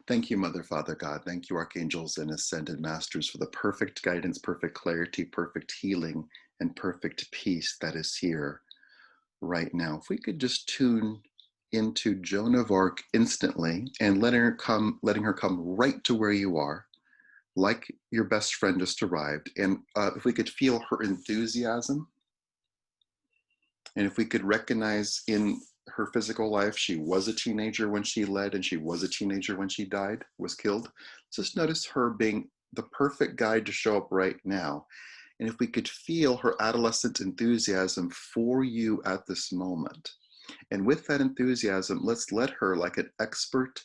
Thank you, Mother, Father, God. Thank you, Archangels and Ascended Masters, for the perfect guidance, perfect clarity, perfect healing, and perfect peace that is here right now. If we could just tune into Joan of Arc instantly and letting her come right to where you are, like your best friend just arrived. And if we could feel her enthusiasm, and if we could recognize in her physical life, she was a teenager when she led, and she was a teenager when she died, was killed. Just notice her being the perfect guide to show up right now. And if we could feel her adolescent enthusiasm for you at this moment. And with that enthusiasm, let's let her, like an expert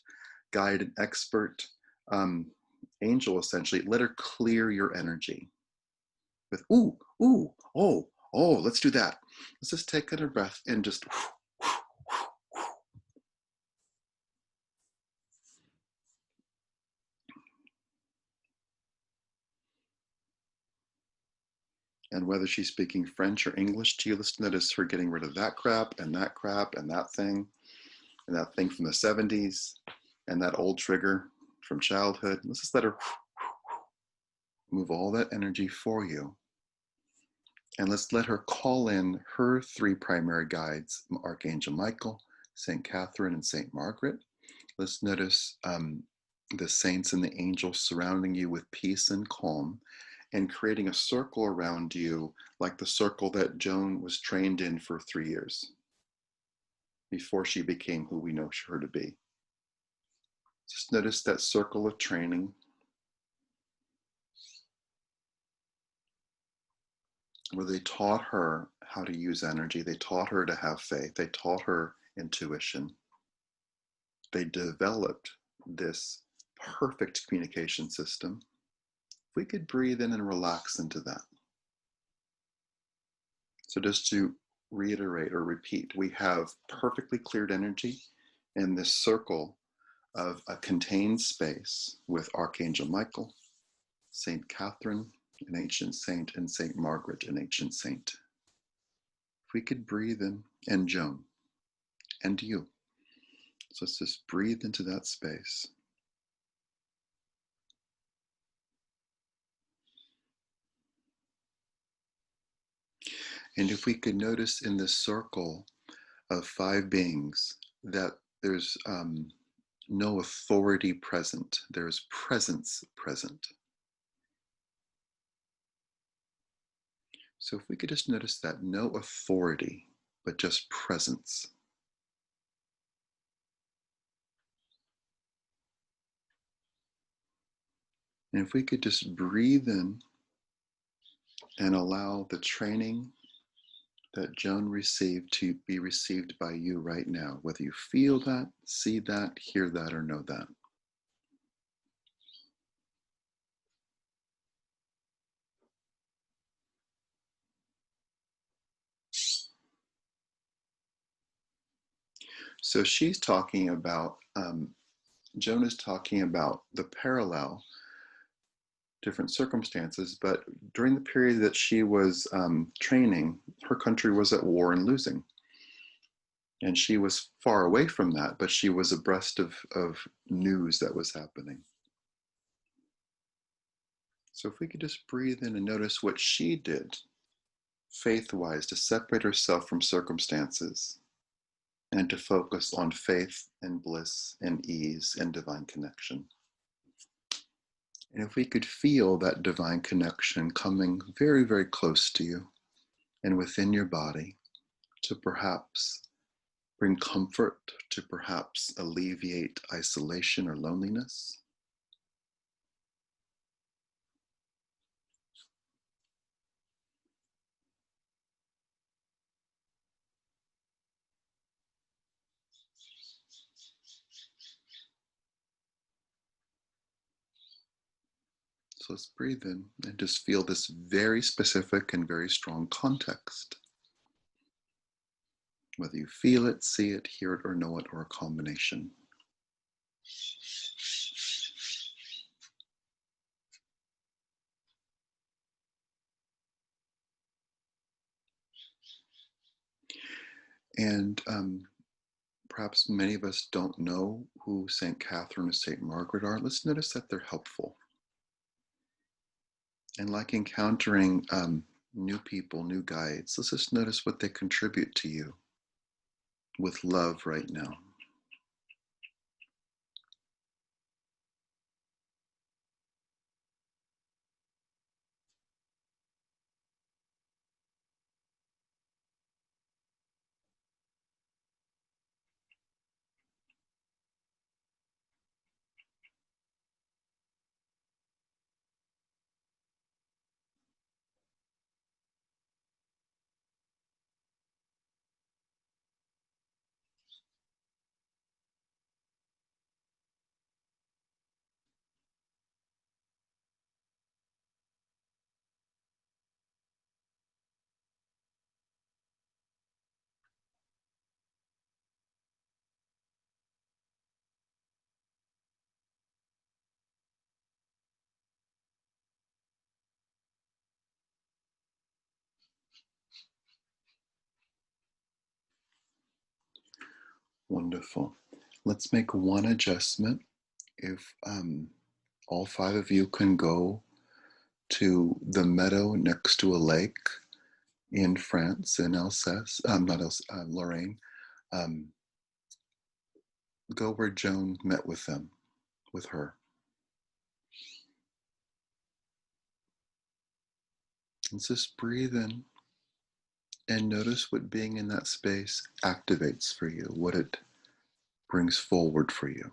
guide, an expert angel, essentially, let her clear your energy with, ooh, ooh, oh, let's do that. Let's just take a breath and just, and whether she's speaking French or English to you, let's notice her getting rid of that crap and that crap and that thing from the 70s and that old trigger from childhood. Let's just let her move all that energy for you. And let's let her call in her three primary guides, Archangel Michael, St. Catherine, and St. Margaret. Let's notice the saints and the angels surrounding you with peace and calm, and creating a circle around you like the circle that Joan was trained in for 3 years before she became who we know her to be. Just notice that circle of training, where they taught her how to use energy. They taught her to have faith. They taught her intuition. They developed this perfect communication system. If we could breathe in and relax into that. So just to reiterate or repeat, we have perfectly cleared energy in this circle of a contained space with Archangel Michael, Saint Catherine, an ancient saint, and Saint Margaret, an ancient saint. If we could breathe in, and Joan, and you. So let's just breathe into that space. And if we could notice in this circle of 5 beings that there's no authority present, there's presence present. So if we could just notice that, no authority, but just presence. And if we could just breathe in and allow the training that Joan received to be received by you right now, whether you feel that, see that, hear that, or know that. So she's talking about, Joan is talking about the parallel, different circumstances, but during the period that she was training, her country was at war and losing. And she was far away from that, but she was abreast of news that was happening. So if we could just breathe in and notice what she did, faith-wise, to separate herself from circumstances and to focus on faith and bliss and ease and divine connection. And if we could feel that divine connection coming very, very close to you and within your body, to perhaps bring comfort, to perhaps alleviate isolation or loneliness. So let's breathe in and just feel this very specific and very strong context. Whether you feel it, see it, hear it, or know it, or a combination. And perhaps many of us don't know who St. Catherine or St. Margaret are, let's notice that they're helpful. And like encountering new people, new guides, let's just notice what they contribute to you with love right now. Wonderful. Let's make one adjustment. If all five of you can go to the meadow next to a lake in France, in Alsace, not Alsace, Lorraine, um, go where Joan met with them, with her. And just breathe in and notice what being in that space activates for you, what it brings forward for you.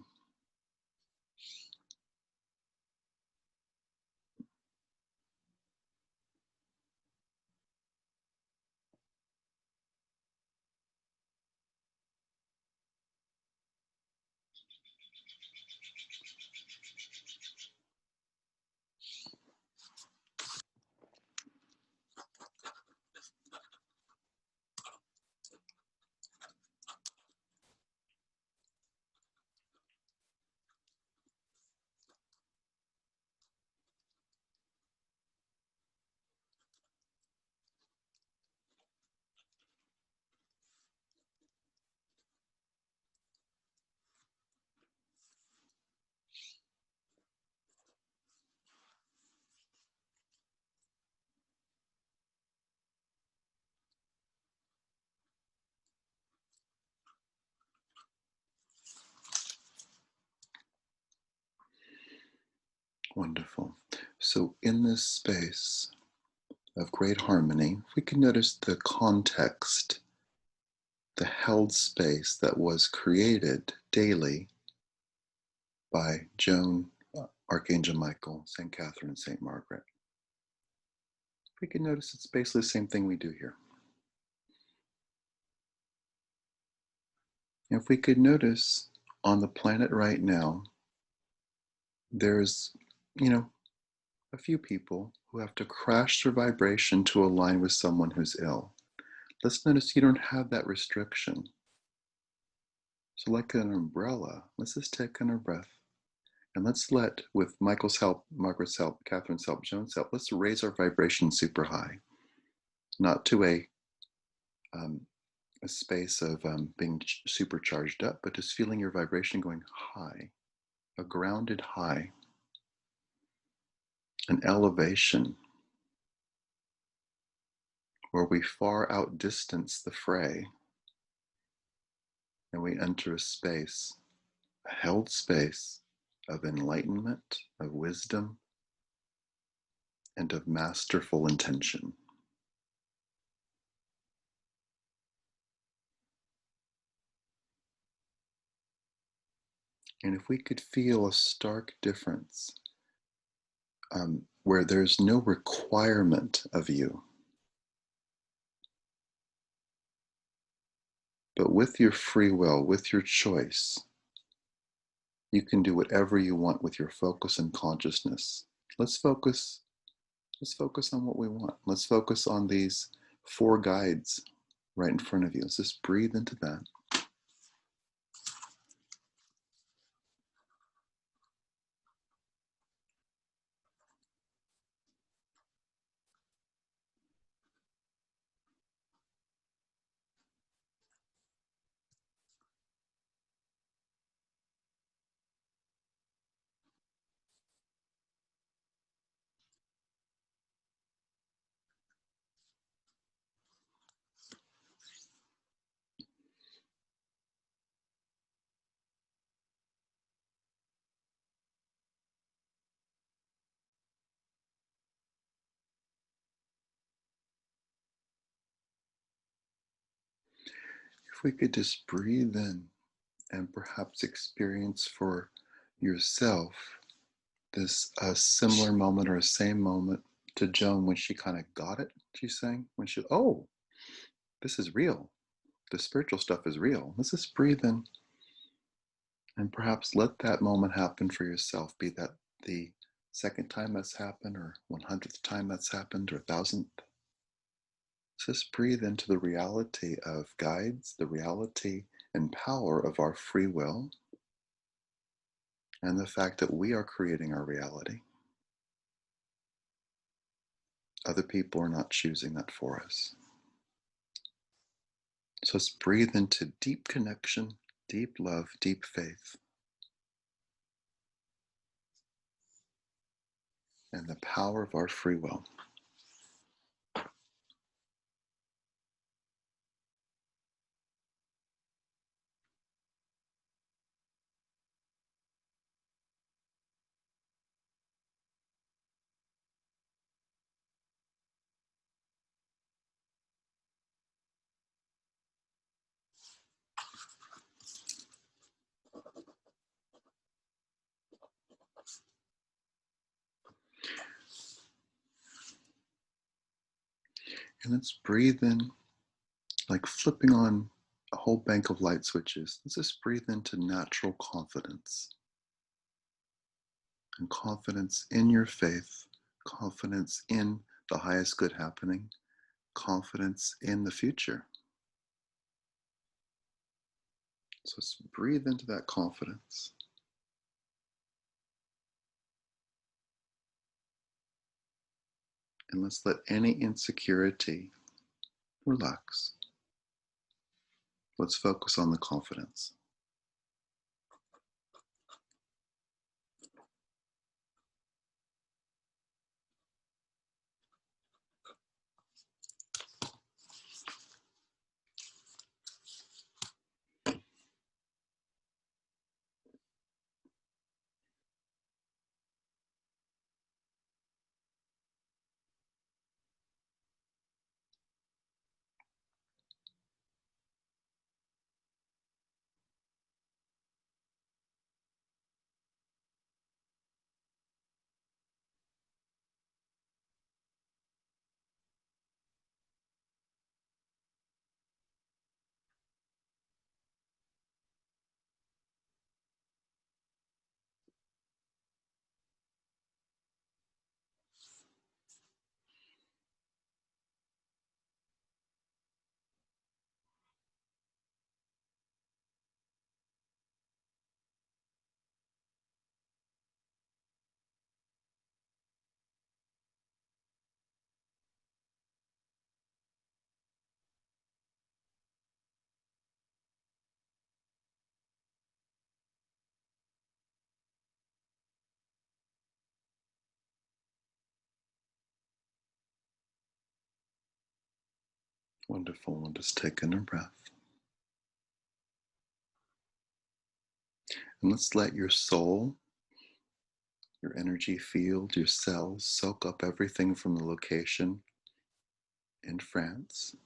Wonderful. So in this space of great harmony, we can notice the context, the held space that was created daily by Joan, Archangel Michael, St. Catherine, and St. Margaret. We can notice it's basically the same thing we do here. If we could notice on the planet right now, there's, a few people who have to crash their vibration to align with someone who's ill. Let's notice you don't have that restriction. So like an umbrella, let's just take in our breath and let's let, with Michael's help, Margaret's help, Catherine's help, Joan's help, let's raise our vibration super high, not to a space of being supercharged up, but just feeling your vibration going high, a grounded high, an elevation where we far outdistance the fray and we enter a space, a held space of enlightenment, of wisdom, and of masterful intention. And if we could feel a stark difference where there's no requirement of you, but with your free will, with your choice, you can do whatever you want with your focus and consciousness. Let's focus on what we want. Let's focus on these four guides right in front of you. Let's just breathe into that. If we could just breathe in and perhaps experience for yourself this a similar moment or a same moment to Joan when she kind of got it, she's saying, when she, oh, this is real. The spiritual stuff is real. Let's just breathe in and perhaps let that moment happen for yourself, be that the second time that's happened or 100th time that's happened or 1000th. Just breathe into the reality of guides, the reality and power of our free will, and the fact that we are creating our reality. Other people are not choosing that for us. So let's breathe into deep connection, deep love, deep faith, and the power of our free will. And let's breathe in like flipping on a whole bank of light switches. Let's just breathe into natural confidence and confidence in your faith, confidence in the highest good happening, confidence in the future. So let's breathe into that confidence. And let's let any insecurity relax. Let's focus on the confidence. Wonderful. We'll just take in a breath. And let's let your soul, your energy field, your cells soak up everything from the location in France.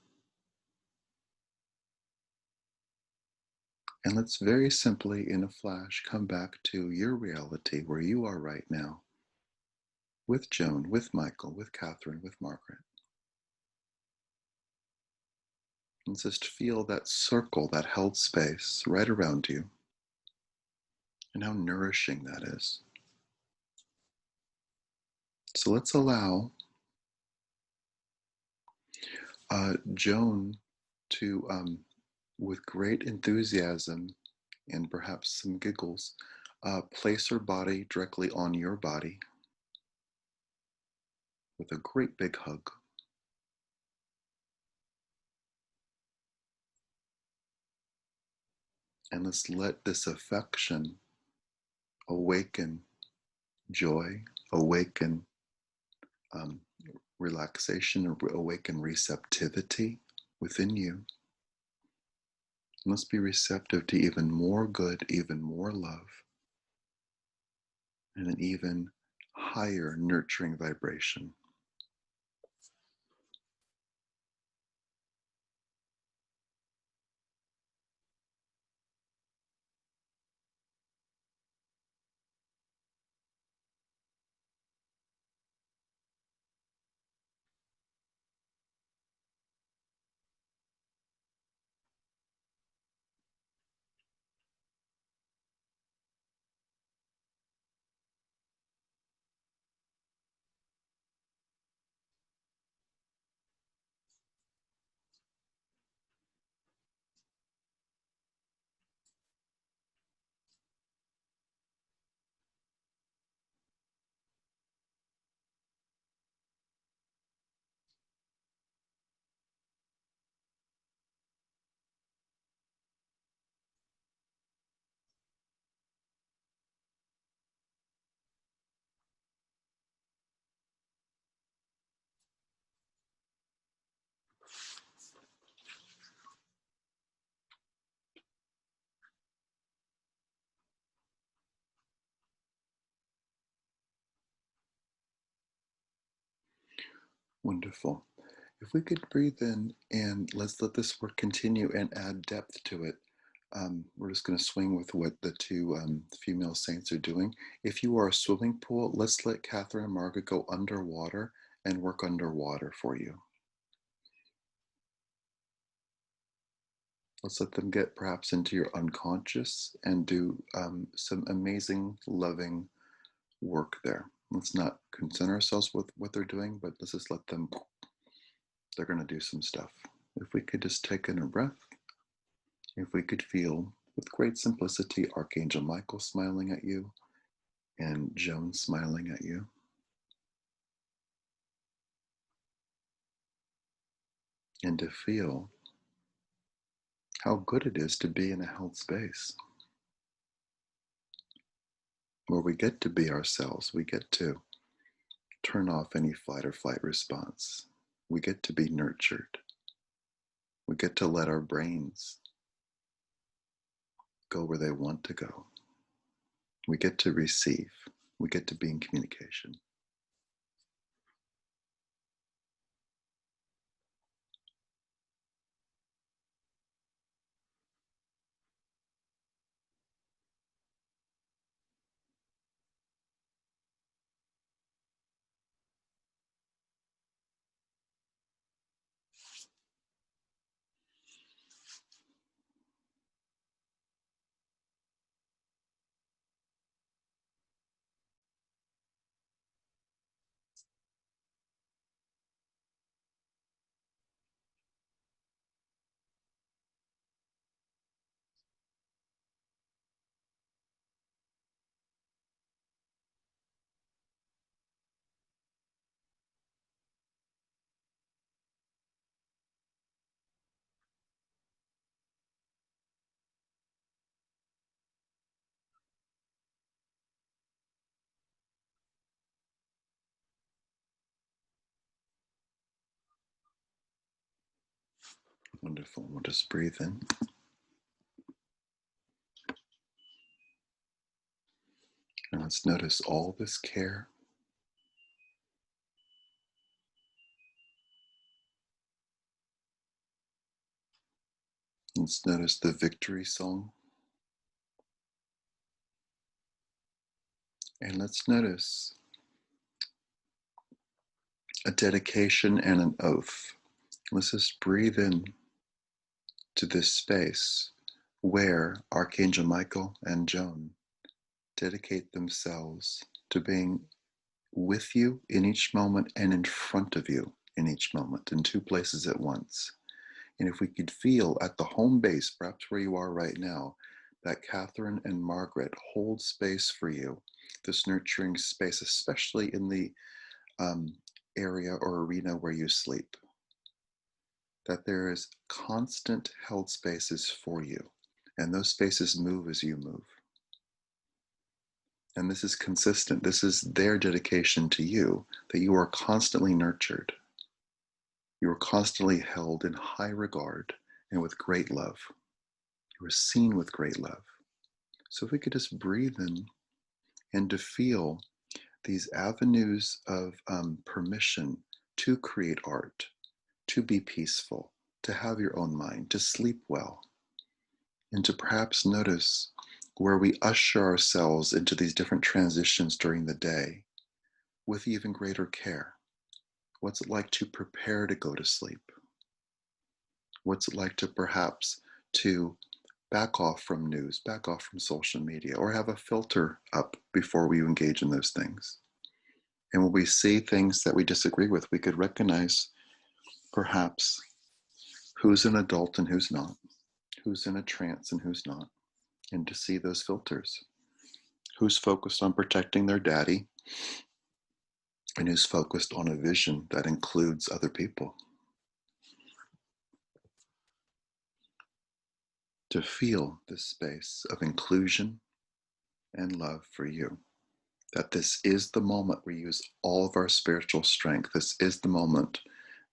And let's very simply, in a flash, come back to your reality where you are right now with Joan, with Michael, with Catherine, with Margaret. And just feel that circle, that held space right around you, and how nourishing that is. So let's allow Joan to, with great enthusiasm and perhaps some giggles, place her body directly on your body with a great big hug. And let's let this affection awaken joy, awaken um, relaxation, awaken receptivity within you. And let's be receptive to even more good, even more love, and an even higher nurturing vibration. Wonderful. If we could breathe in and let's let this work continue and add depth to it. We're just going to swing with what the two female saints are doing. If you are a swimming pool, let's let Catherine and Margaret go underwater and work underwater for you. Let's let them get perhaps into your unconscious and do some amazing, loving work there. Let's not concern ourselves with what they're doing, but let's just let them, they're going to do some stuff. If we could just take in a breath, if we could feel with great simplicity Archangel Michael smiling at you and Joan smiling at you. And to feel how good it is to be in a held space where we get to be ourselves. We get to turn off any fight or flight response. We get to be nurtured. We get to let our brains go where they want to go. We get to receive. We get to be in communication. Wonderful. We'll just breathe in. And let's notice all this care. Let's notice the victory song. And let's notice a dedication and an oath. Let's just breathe in to this space where Archangel Michael and Joan dedicate themselves to being with you in each moment and in front of you in each moment, in two places at once. And if we could feel at the home base, perhaps where you are right now, that Catherine and Margaret hold space for you, this nurturing space, especially in the area or arena where you sleep, that there is constant held spaces for you, and those spaces move as you move. And this is consistent. This is their dedication to you, that you are constantly nurtured. You are constantly held in high regard and with great love. You are seen with great love. So if we could just breathe in and to feel these avenues of permission to create art, to be peaceful, to have your own mind, to sleep well, and to perhaps notice where we usher ourselves into these different transitions during the day with even greater care. What's it like to prepare to go to sleep? What's it like to perhaps to back off from news, back off from social media, or have a filter up before we engage in those things? And when we see things that we disagree with, we could recognize perhaps who's an adult and who's not, who's in a trance and who's not, and to see those filters. Who's focused on protecting their daddy and who's focused on a vision that includes other people. To feel this space of inclusion and love for you. That this is the moment we use all of our spiritual strength. This is the moment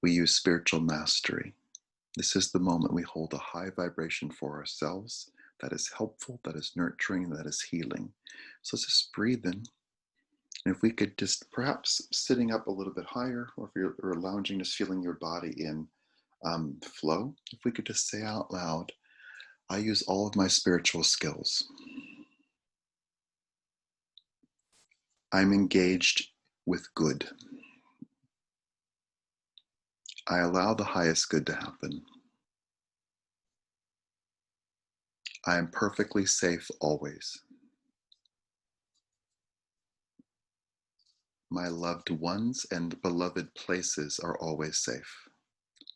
we use spiritual mastery. This is the moment we hold a high vibration for ourselves that is helpful, that is nurturing, that is healing. So let's just breathe in And if we could just perhaps sitting up a little bit higher, or if you're lounging, just feeling your body in flow, if we could just say out loud, I use all of my spiritual skills. I'm engaged with good. I allow the highest good to happen. I am perfectly safe always. My loved ones and beloved places are always safe.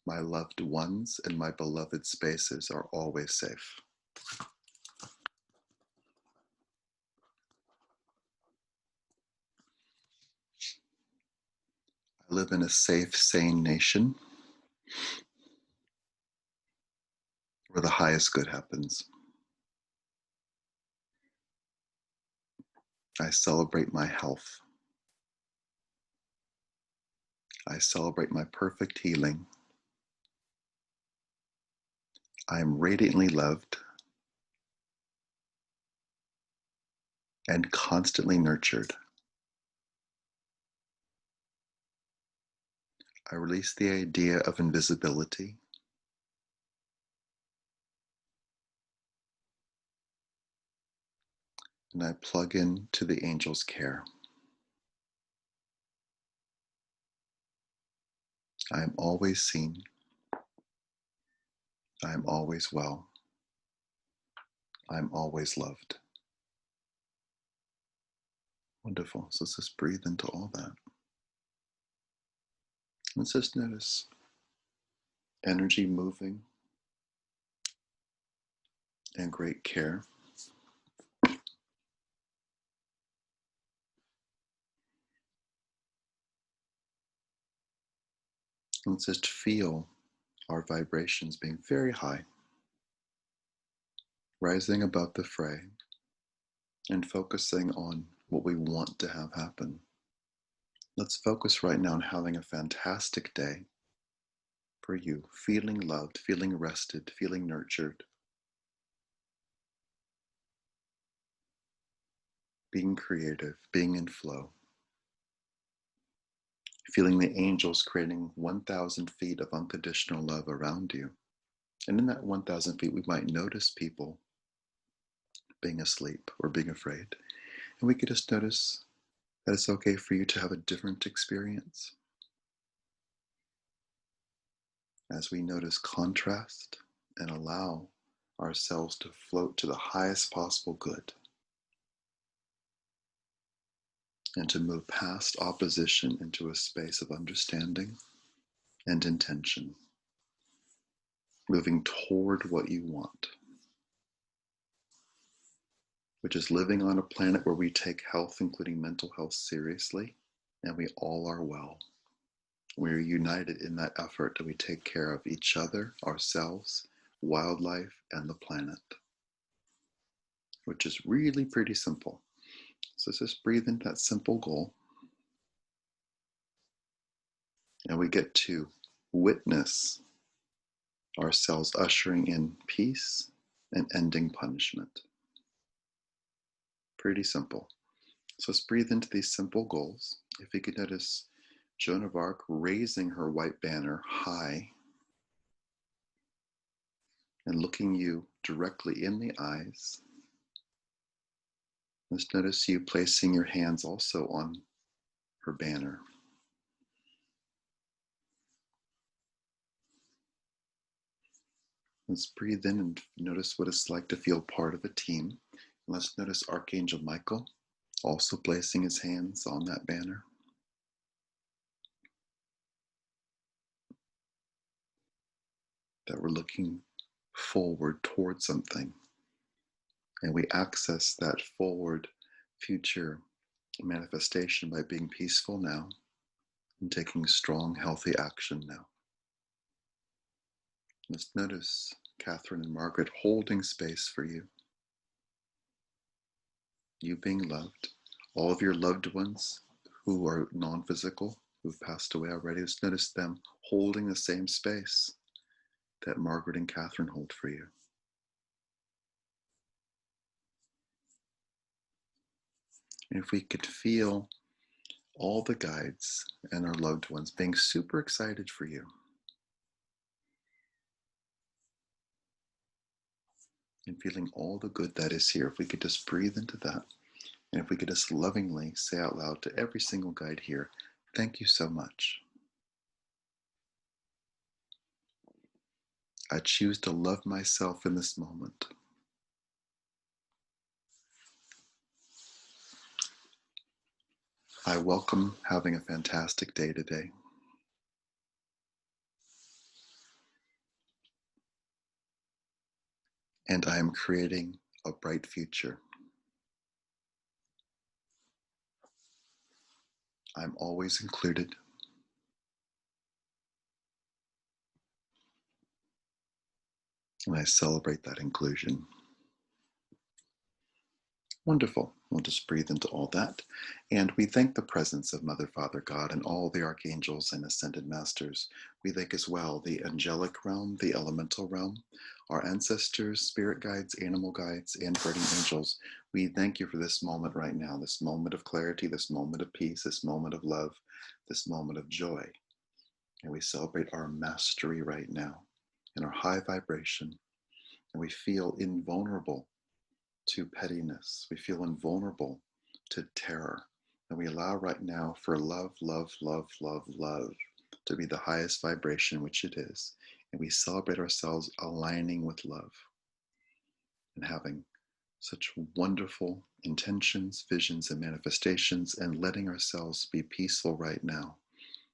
My loved ones and my beloved spaces are always safe. I live in a safe, sane nation where the highest good happens. I celebrate my health. I celebrate my perfect healing. I am radiantly loved and constantly nurtured. I release the idea of invisibility. And I plug in to the angel's care. I am always seen. I am always well. I am always loved. Wonderful. So let's just breathe into all that. Let's just notice energy moving and great care. Let's just feel our vibrations being very high, rising above the fray, and focusing on what we want to have happen. Let's focus right now on having a fantastic day for you, feeling loved, feeling rested, feeling nurtured, being creative, being in flow, feeling the angels creating 1,000 feet of unconditional love around you. And in that 1,000 feet, we might notice people being asleep or being afraid. And we could just notice that it's okay for you to have a different experience. As we notice contrast and allow ourselves to float to the highest possible good and to move past opposition into a space of understanding and intention, moving toward what you want, which is living on a planet where we take health, including mental health, seriously, and we all are well. We're united in that effort that we take care of each other, ourselves, wildlife, and the planet, which is really pretty simple. So let's just breathe into that simple goal. And we get to witness ourselves ushering in peace and ending punishment. Pretty simple. So let's breathe into these simple goals. If you could notice Joan of Arc raising her white banner high and looking you directly in the eyes. Let's notice you placing your hands also on her banner. Let's breathe in and notice what it's like to feel part of a team. And let's notice Archangel Michael also placing his hands on that banner. That we're looking forward towards something. And we access that forward future manifestation by being peaceful now and taking strong, healthy action now. Let's notice Catherine and Margaret holding space for you. You being loved. All of your loved ones who are non-physical, who've passed away already, let's notice them holding the same space that Margaret and Catherine hold for you. And if we could feel all the guides and our loved ones being super excited for you and feeling all the good that is here. If we could just breathe into that, and if we could just lovingly say out loud to every single guide here, thank you so much. I choose to love myself in this moment. I welcome having a fantastic day today. And I am creating a bright future. I'm always included. And I celebrate that inclusion. Wonderful. We'll just breathe into all that. And we thank the presence of Mother, Father, God, and all the archangels and ascended masters. We thank as well the angelic realm, the elemental realm, our ancestors, spirit guides, animal guides, and guardian angels. We thank you for this moment right now, this moment of clarity, this moment of peace, this moment of love, this moment of joy. And we celebrate our mastery right now in our high vibration. And we feel invulnerable to pettiness. We feel invulnerable to terror. And we allow right now for love, love, love, love, love to be the highest vibration, which it is. And we celebrate ourselves aligning with love and having such wonderful intentions, visions, and manifestations, and letting ourselves be peaceful right now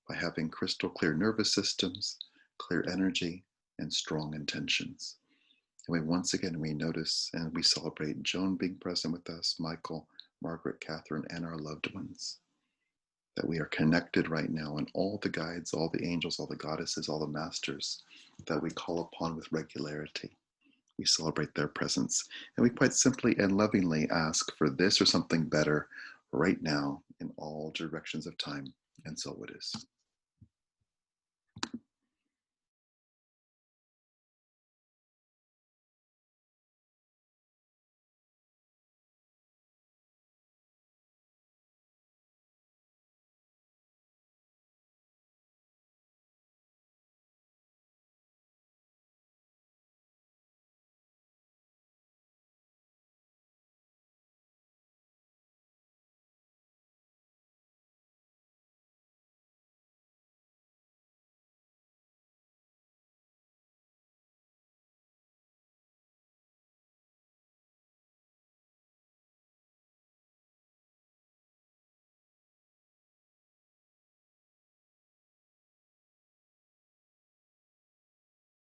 by having crystal clear nervous systems, clear energy, and strong intentions. And once again, we notice and we celebrate Joan being present with us, Michael, Margaret, Catherine, and our loved ones. That we are connected right now, and all the guides, all the angels, all the goddesses, all the masters that we call upon with regularity. We celebrate their presence. And we quite simply and lovingly ask for this or something better right now in all directions of time. And so it is.